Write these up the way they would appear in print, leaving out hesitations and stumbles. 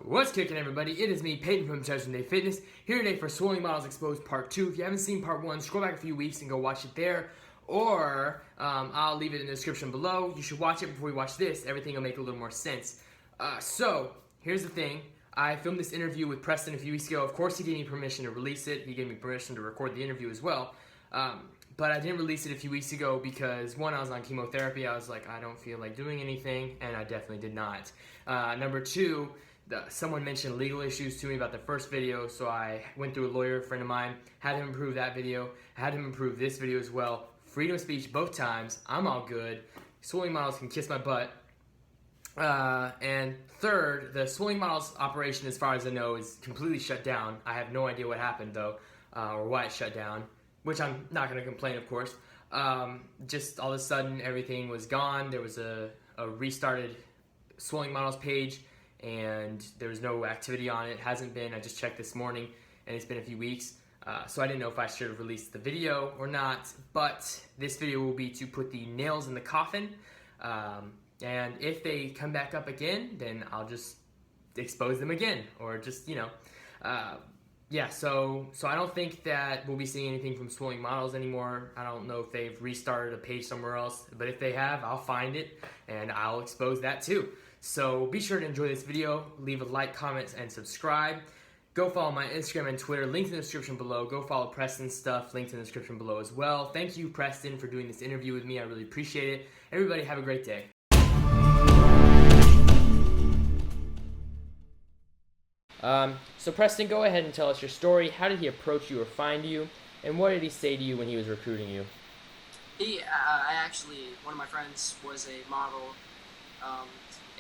What's kicking, everybody? It is me, Peyton from Judgment Day Fitness, here today for Swoleincmodels Exposed Part 2. If you haven't seen Part 1, scroll back a few weeks and go watch it there, or I'll leave it in the description below. You should watch it before you watch this. Everything will make a little more sense. So, here's the thing. I filmed this interview with Preston a few weeks ago. Of course, he gave me permission to release it. He gave me permission to record the interview as well. But I didn't release it a few weeks ago because, one, I was on chemotherapy. I was like, I don't feel like doing anything, and I definitely did not. Number two, someone mentioned legal issues to me about the first video, so I went through a lawyer friend of mine, had him improve that video, had him improve this video as well. Freedom of speech both times. I'm all good. Swoleincmodels can kiss my butt. And third, the Swoleincmodels operation, as far as I know, is completely shut down. I have no idea what happened, though, or why it shut down, which I'm not going to complain, of course. Just all of a sudden, everything was gone. There was a restarted Swoleincmodels page, and there was no activity on it. Hasn't been. I just checked this morning, and it's been a few weeks. So I didn't know if I should have released the video or not, but this video will be to put the nails in the coffin. And if they come back up again, then I'll just expose them again, or just, yeah, so I don't think that we'll be seeing anything from Swoleincmodels anymore. I don't know if they've restarted a page somewhere else, but if they have, I'll find it, and I'll expose that too. So be sure to enjoy this video, leave a like, comment, and subscribe. Go follow my Instagram and Twitter, linked in the description below. Go follow Preston's stuff, linked in the description below as well. Thank you, Preston, for doing this interview with me. I really appreciate it. Everybody have a great day. So Preston, go ahead and tell us your story. How did he approach you or find you? And what did he say to you when he was recruiting you? One of my friends was a model,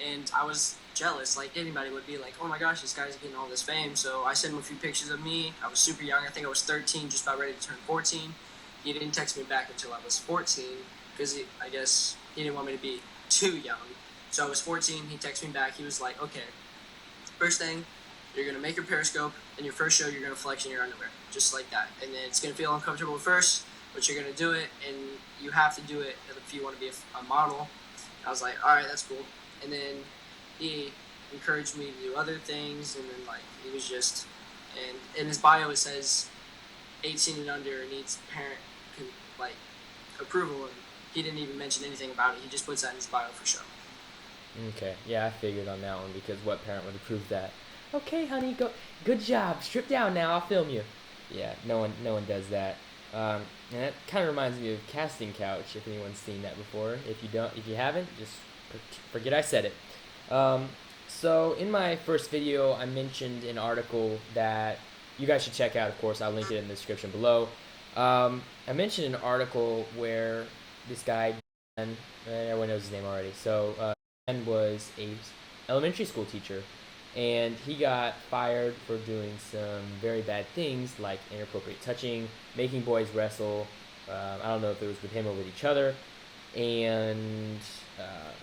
and I was jealous, like anybody would be, like, oh my gosh, this guy's getting all this fame. So I sent him a few pictures of me. I was super young. I think I was 13, just about ready to turn 14. He didn't text me back until I was 14, because I guess he didn't want me to be too young. So I was 14, he texted me back. He was like, okay, first thing, you're going to make your periscope, and your first show, you're going to flex in your underwear, just like that. And then it's going to feel uncomfortable at first, but you're going to do it, and you have to do it if you want to be a model. I was like, all right, that's cool. And then he encouraged me to do other things, and then, like, he was just, and in his bio it says 18 and under needs parent, like, approval, and he didn't even mention anything about it. He just puts that in his bio for show. Okay, yeah, I figured on that one, because what parent would approve that? Okay, honey, go. Good job. Strip down now. I'll film you. Yeah, no one does that. And that kind of reminds me of Casting Couch. If anyone's seen that before, if you haven't, just forget I said it. So in my first video, I mentioned an article that you guys should check out. Of course, I'll link it in the description below. I mentioned an article where this guy, and everyone knows his name already. So Dan was a elementary school teacher. And he got fired for doing some very bad things, like inappropriate touching, making boys wrestle. I don't know if it was with him or with each other, and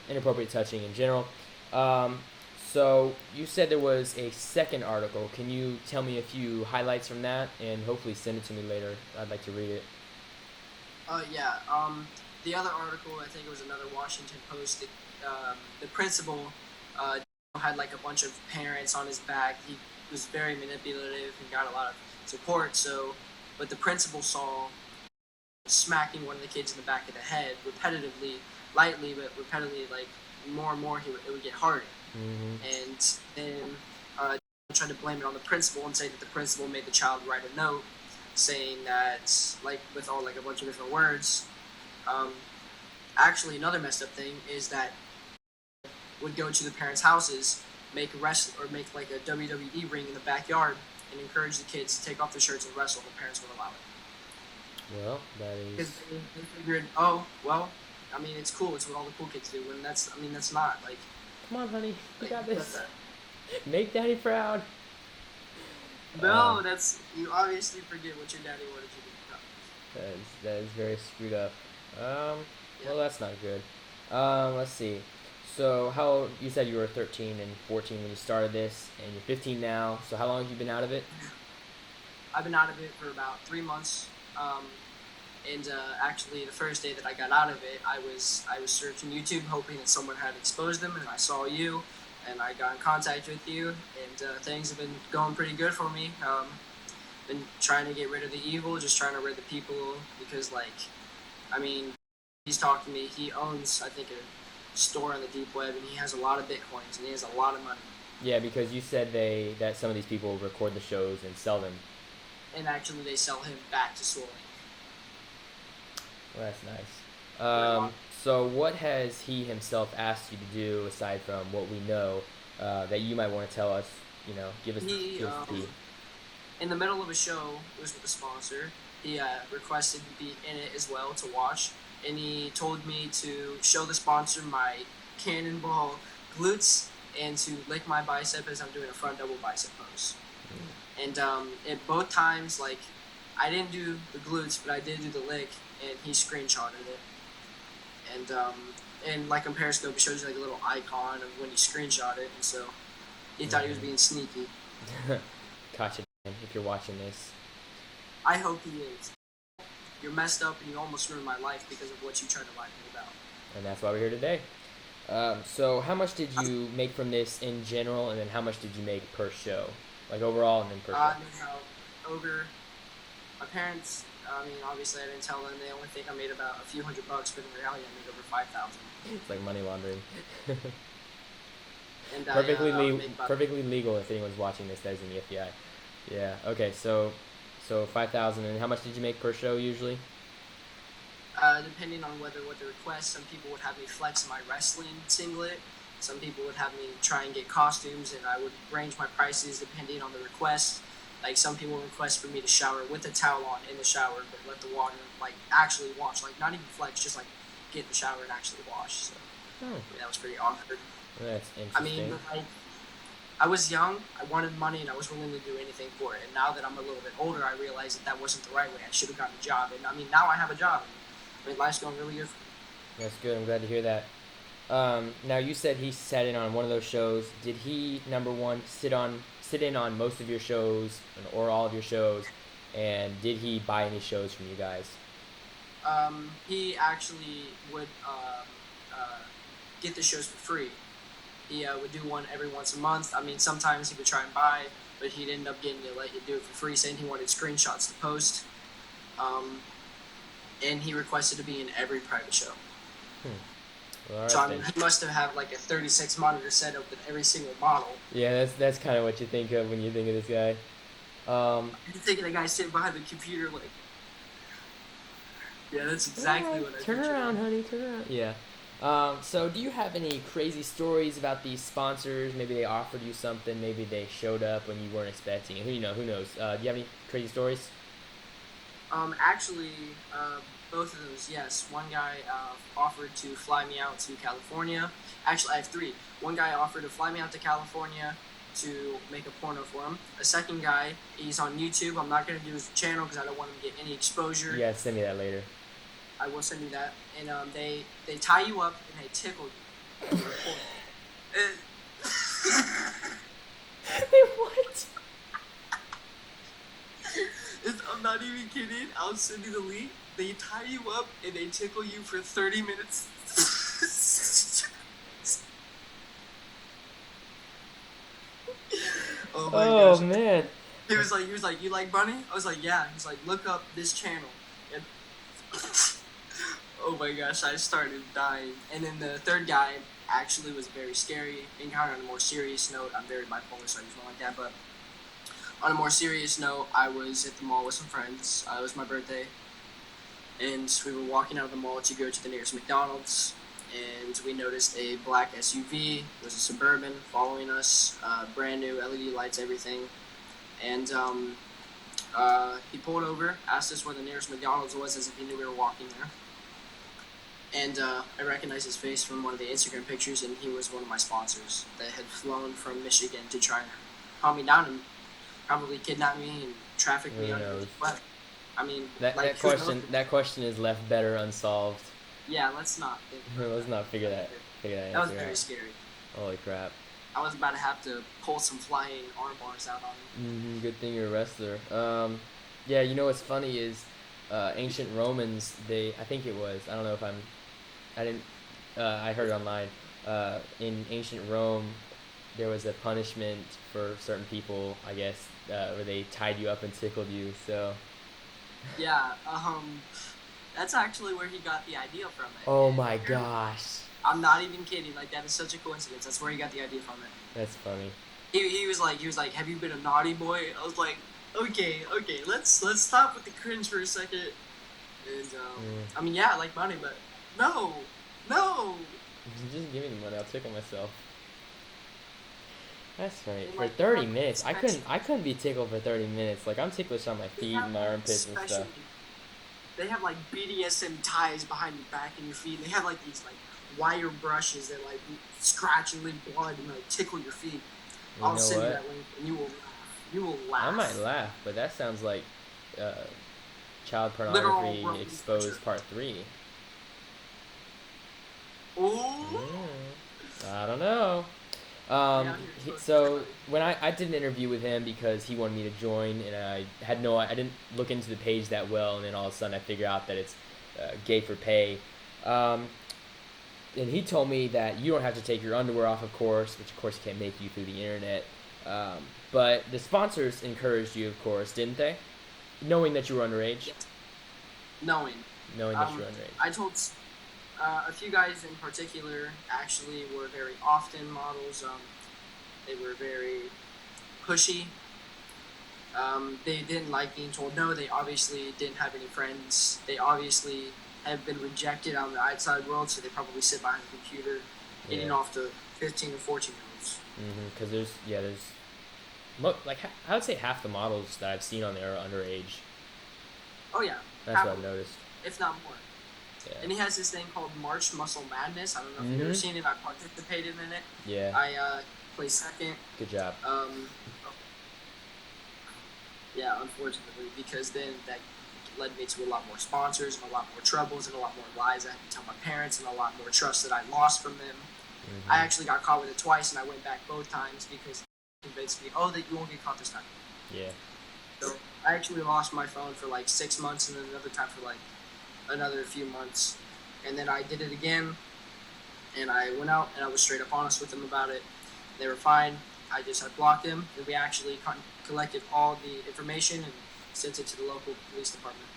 inappropriate touching in general. So you said there was a second article. Can you tell me a few highlights from that, and hopefully send it to me later? I'd like to read it. Yeah. The other article, I think it was another Washington Post. The principal had like a bunch of parents on his back. He was very manipulative and got a lot of support. But the principal saw smacking one of the kids in the back of the head repetitively, lightly, but repetitively, like more and more, it would get harder. Mm-hmm. And then tried to blame it on the principal and say that the principal made the child write a note saying that, like, with all like a bunch of different words. Actually, another messed up thing is that would go to the parents' houses, make like a WWE ring in the backyard, and encourage the kids to take off their shirts and wrestle. The parents would allow it. Well, that is. Because they figured, oh, well, I mean, it's cool. It's what all the cool kids do, and that's not like. Come on, honey, you got this. Make daddy proud. No, you obviously forget what your daddy wanted you to become. That is very screwed up. Well, that's not good. Let's see. So you said you were 13 and 14 when you started this, and you're 15 now. So how long have you been out of it? I've been out of it for about 3 months. Actually, the first day that I got out of it, I was searching YouTube, hoping that someone had exposed them, and I saw you, and I got in contact with you, and things have been going pretty good for me. Been trying to get rid of the evil, just trying to rid the people, because I mean, he's talked to me. He owns, I think, a store on the deep web, and he has a lot of bitcoins, and he has a lot of money. Yeah, because you said that some of these people record the shows and sell them. And actually, they sell him back to Swoleincmodels. Well, that's nice. So what has he himself asked you to do, aside from what we know, that you might want to tell us, give us the tea? In the middle of a show, it was with a sponsor, he requested to be in it as well to watch, and he told me to show the sponsor my cannonball glutes and to lick my bicep as I'm doing a front double bicep pose. And at both times, I didn't do the glutes, but I did do the lick, and he screenshotted it. And in Periscope, it shows you a little icon of when he screenshot it, and so he thought he was being sneaky. Gotcha, man, if you're watching this. I hope he is. You're messed up, and you almost ruined my life because of what you tried to lie to me about. And that's why we're here today. So how much did you make from this in general, and then how much did you make per show? Overall and then per show? Over my parents, obviously I didn't tell them. They only think I made about a few $100, but in reality I made over 5,000. It's like money laundering. And perfectly legal if anyone's watching this that is in the FBI. Yeah. Okay. So 5,000, and how much did you make per show usually? Depending on what the request, some people would have me flex my wrestling singlet. Some people would have me try and get costumes, and I would range my prices depending on the request. Some people request for me to shower with a towel on in the shower, but let the water actually wash. Not even flex, just get in the shower and actually wash. So that was pretty awkward. That's interesting. I was young, I wanted money, and I was willing to do anything for it. And now that I'm a little bit older, I realize that wasn't the right way. I should have gotten a job. And now I have a job. Life's going really good for me. That's good. I'm glad to hear that. Now you said he sat in on one of those shows. Did he, number one, sit in on most of your shows or all of your shows? And did he buy any shows from you guys? He actually would get the shows for free. He would do one every once a month. Sometimes he would try and buy, but he'd end up getting to let you do it for free, saying he wanted screenshots to post. And he requested to be in every private show. Well, all right, so he must have had a 36 monitor setup with every single model. Yeah, that's kind of what you think of when you think of this guy. You think of the guy sitting behind the computer yeah, that's exactly what I Turn around, honey, turn around. Yeah. So do you have any crazy stories about these sponsors? Maybe they offered you something. Maybe they showed up when you weren't expecting it. Who knows? Do you have any crazy stories? Actually, both of those, yes. One guy offered to fly me out to California. Actually, I have three. One guy offered to fly me out to California to make a porno for him. A second guy, he's on YouTube. I'm not going to do his channel because I don't want him to get any exposure. Yeah, send me that later. I will send you that. And they tie you up and they tickle you. Wait, what? I'm not even kidding. I'll send you the link. They tie you up and they tickle you for 30 minutes. Oh my gosh. Man. He was like, you like bunny? I was like, yeah. He's like, look up this channel. And oh my gosh, I started dying. And then the third guy actually was very scary. And kind of on a more serious note, I'm very bipolar, so I just don't like that. But on a more serious note, I was at the mall with some friends. It was my birthday. And we were walking out of the mall to go to the nearest McDonald's. And we noticed a black SUV. It was a Suburban following us. Brand new LED lights, everything. And he pulled over, asked us where the nearest McDonald's was as if he knew we were walking there. And I recognized his face from one of the Instagram pictures, and he was one of my sponsors that had flown from Michigan to try and calm me down and probably kidnap me and traffic me under the web. That question is left better unsolved. Yeah, let's not. Let's not figure that That was very scary. Holy crap. I was about to have to pull some flying arm bars out on him. Good thing you're a wrestler. Yeah, what's funny is ancient Romans, I think it was, I don't know if I heard it online, in ancient Rome, there was a punishment for certain people, I guess, where they tied you up and tickled you. So, Yeah, that's actually where he got the idea from it. oh And my gosh, I'm not even kidding. Like, that is such a coincidence. That's where he got the idea from it. that's funny. He was like, have you been a naughty boy? I was like, okay, let's stop with the cringe for a second. And I mean, yeah, I like money, but no. Just give me the money. I'll tickle myself. That's funny. And, For like, 30 minutes, I couldn't be tickled for 30 minutes. Like I'm ticklish on my feet and my armpits and stuff. They have like BDSM ties behind your back and your feet. They have like these like wire brushes that like scratch and leave blood and like tickle your feet. I'll send you that link and you will laugh. You will laugh. I might laugh, but that sounds like child pornography exposed part 3. Oh. I don't know. So when I did an interview with him because he wanted me to join, and I didn't look into the page that well, and then all of a sudden I figure out that it's gay for pay. And he told me that you don't have to take your underwear off, of course, which of course can't make you through the internet. But the sponsors encouraged you, of course, didn't they? Knowing that you were underage. Yes. Knowing that you were underage. I told a few guys in particular actually were very often models. They were very pushy. They didn't like being told no. They obviously didn't have any friends. They obviously have been rejected out in the outside world, so they probably sit behind a computer getting off to 15 or 14-year-olds. Because there's like I would say half the models that I've seen on there are underage. Oh yeah, that's what I've noticed. If not more. Yeah. And he has this thing called March Muscle Madness. I don't know if you've ever seen it. I participated in it. Yeah. I placed second. Good job. Yeah, unfortunately, because then that led me to a lot more sponsors and a lot more troubles and a lot more lies I had to tell my parents and a lot more trust that I lost from them. I actually got caught with it twice, and I went back both times because they convinced me, that you won't get caught this time. Yeah. So I actually lost my phone for like 6 months, and then another time for like another few months, and then I did it again, and I went out and I was straight up honest with them about it. They were fine. I blocked them, and we actually collected all the information and sent it to the local police department.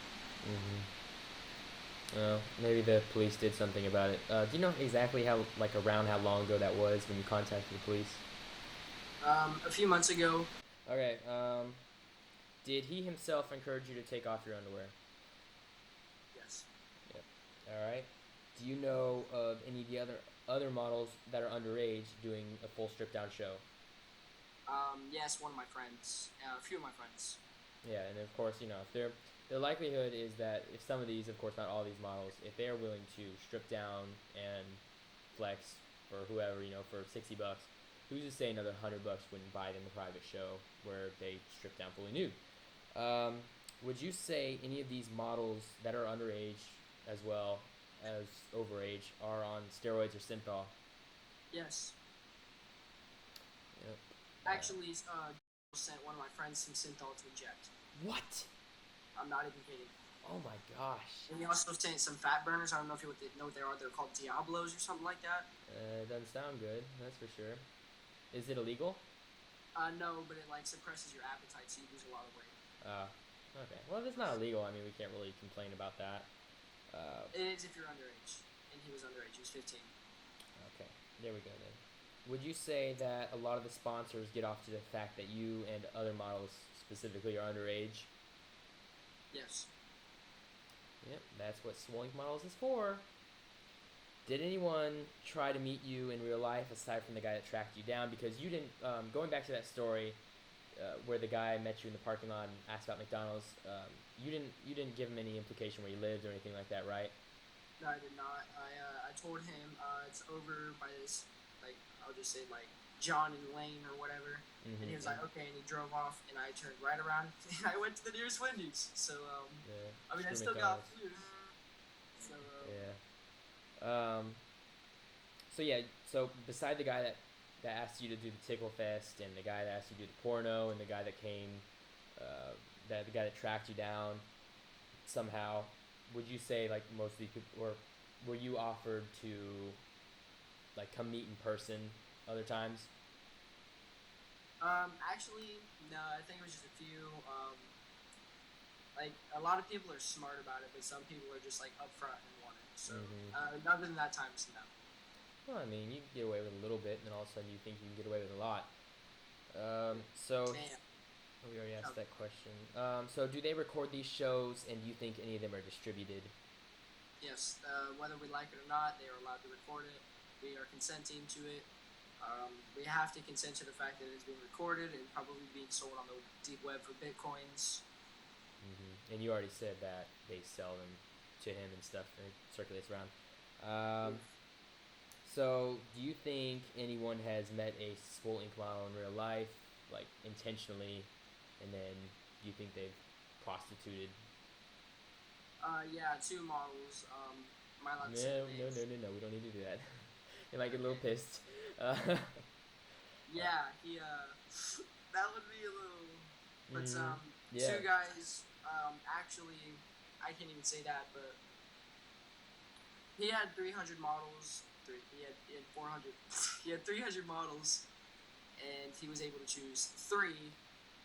Well, maybe the police did something about it. Do you know exactly around how long ago that was when you contacted the police? A few months ago. Okay. Did he himself encourage you to take off your underwear? Yes. Yep. All right. Do you know of any of the other models that are underage doing a full stripped down show? Yes, one of my friends. A few of my friends. Yeah, and of course, if the likelihood is that if some of these, of course not all these models, if they are willing to strip down and flex for whoever, for $60, who's to say another $100 wouldn't buy them a private show where they strip down fully nude? Would you say any of these models that are underage as well as overage are on steroids or synthol? Yes. Yep. Actually, sent one of my friends some synthol to inject. What? I'm not even kidding. Oh my gosh. And he also sent some fat burners. I don't know if you know what they are. They're called Diablos or something like that. It doesn't sound good, that's for sure. Is it illegal? No, but it suppresses your appetite, so you lose a lot of weight. Okay. Well, if it's not illegal, I mean, we can't really complain about that. It is if you're underage, and he was underage. He was 15. Okay, there we go then. Would you say that a lot of the sponsors get off to the fact that you and other models specifically are underage? Yes. Yep, that's what Swoleincmodels is for. Did anyone try to meet you in real life aside from the guy that tracked you down? Because you didn't, going back to that story where the guy met you in the parking lot and asked about McDonald's, you didn't give him any implication where you lived or anything like that, right? No, I did not. I told him it's over by this, I'll just say John and Lane or whatever. And he was like, okay, and he drove off, and I turned right around, and I went to the nearest Wendy's. So, I mean, I still got food. So, So beside the guy that asked you to do the Tickle Fest, and the guy that asked you to do the porno, and the guy that came, the guy that tracked you down somehow, would you say most of the people, or were you offered to come meet in person other times? Actually, no. I think it was just a few. Like a lot of people are smart about it, but some people are just like upfront and want it. So, other than that, times no. Well, I mean, you can get away with a little bit, and then all of a sudden you think you can get away with a lot. So Damn. we already asked that question. So do they record these shows, and do you think any of them are distributed? Yes. Whether we like it or not, they are allowed to record it. We are consenting to it. We have to consent to the fact that it is being recorded and probably being sold on the deep web for bitcoins. And you already said that they sell them to him and stuff, and it circulates around. So, do you think anyone has met a Swole Inc. model in real life, like intentionally, and then do you think they've prostituted? Yeah, 2 models. Am I allowed to say No, names? we don't need to do that. They might get a little Okay. pissed. Yeah, he that would be a little. But yeah. 2 guys. Actually, I can't even say that, but he had 300 models. He had 400. He had 300 models, and he was able to choose three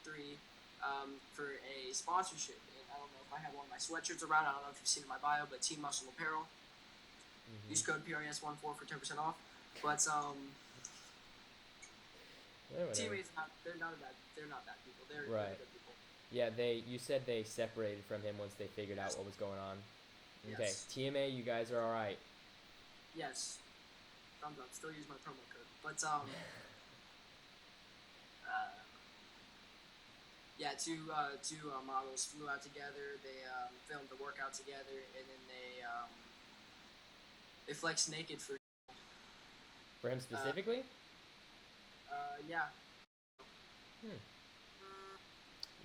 for a sponsorship. And I don't know if I have one of my sweatshirts around. I don't know if you've seen in my bio, but Team Muscle Apparel. Use code PRS14 for 10% off. But teammates, they're not bad people. They're Right. good people. Yeah, you said they separated from him once they figured out what was going on. Okay, Yes. TMA, you guys are all right. Yes. Thumbs up. Still use my promo code. But yeah, two models flew out together. They filmed the workout together, and then they flexed naked for. For him specifically? Yeah.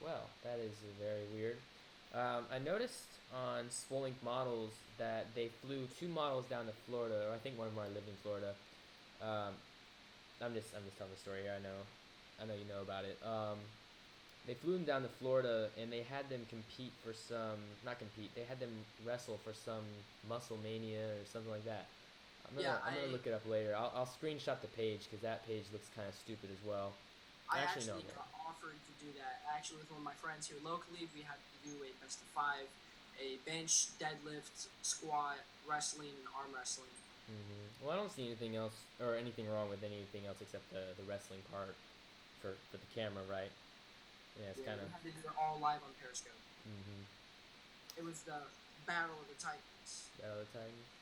Well, that is very weird. I noticed on Swoleincmodels that they flew 2 models down to Florida, or I think one of them lived in Florida. I'm just telling the story here. I know you know about it. They flew them down to Florida, and they had them compete for not compete. They had them wrestle for some Muscle Mania or something like that. I'm gonna look it up later. I'll screenshot the page because that page looks kind of stupid as well. I Actually, actually no. got offered to do that. Actually, with one of my friends here locally, we had to do a best of 5, a bench, deadlift, squat, wrestling, and arm wrestling. Well, I don't see anything else or anything wrong with anything else except the wrestling part for the camera, right? Yeah, it's kind of. We had to do it all live on Periscope. It was the Battle of the Titans. Battle of the Titans.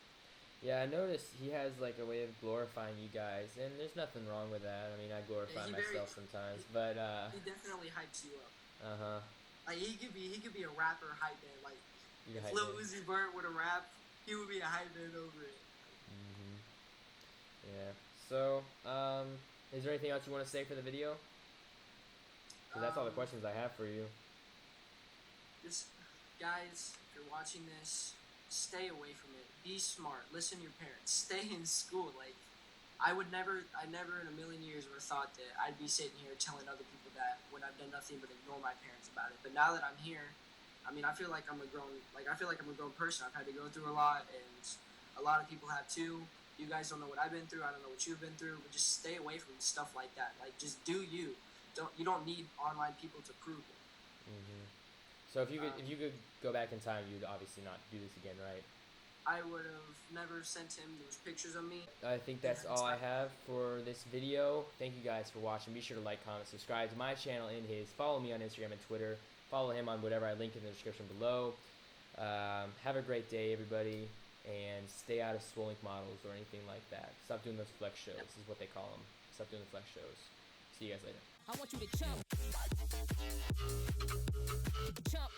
Yeah, I noticed he has like a way of glorifying you guys, and there's nothing wrong with that. I mean, I glorify myself sometimes, but he definitely hypes you up. Uh-huh. Like he could be a rapper hype man. Like if hype Lil man. Uzi Vert would a rap, he would be a hype man over it. Yeah. So, is there anything else you want to say for the video? 'Cause that's all the questions I have for you. Just guys, if you're watching this, stay away from it. Be smart. Listen to your parents. Stay in school. Like I never in a million years would have thought that I'd be sitting here telling other people that when I've done nothing but ignore my parents about it. But now that I'm here, I mean, I feel like I'm a grown person. I've had to go through a lot, and a lot of people have too. You guys don't know what I've been through. I don't know what you've been through. But just stay away from stuff like that. Like just do you. You don't need online people to prove it. So if you could go back in time, you'd obviously not do this again, right? I would have never sent him those pictures of me. I think that's all I have for this video. Thank you guys for watching. Be sure to like, comment, subscribe to my channel and his. Follow me on Instagram and Twitter. Follow him on whatever I link in the description below. Have a great day, everybody, and stay out of Swoleincmodels or anything like that. Stop doing those flex shows. This is what they call them. Stop doing the flex shows. See you guys later. I want you to jump. Jump.